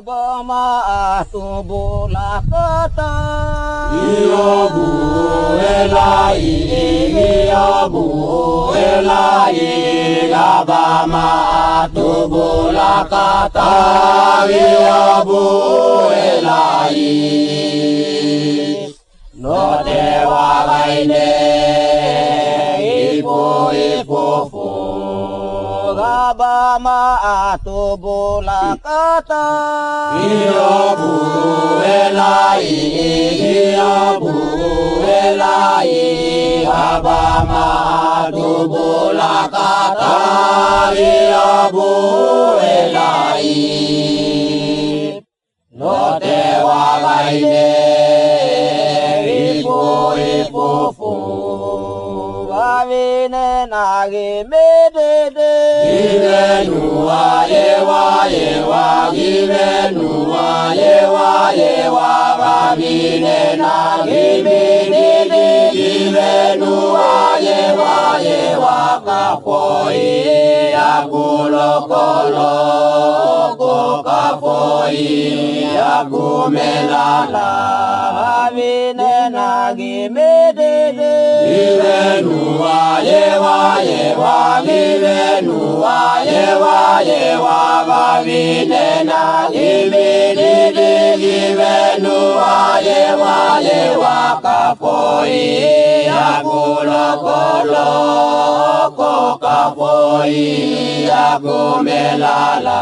Bama tu bola kata Iobu elai Iobu elai Gabama tu bola kata Iobu elai No te wagaine Ipo fu Bama tu bola kata Iobu elai Iobu elai Gabama tu bola kata Iobu elai No te wagaine Ipo fu Vavine nagi medede Givenua yewa Givenua yewa Vavine nagi medede Givenua yewa Kapoi akulokolo Kapoi akumelala Vavine nagi medede Givenua yewa Givenua yewa Vavine nagi medede Givenua yewa Kapoi akulokolo Kapoi akumelala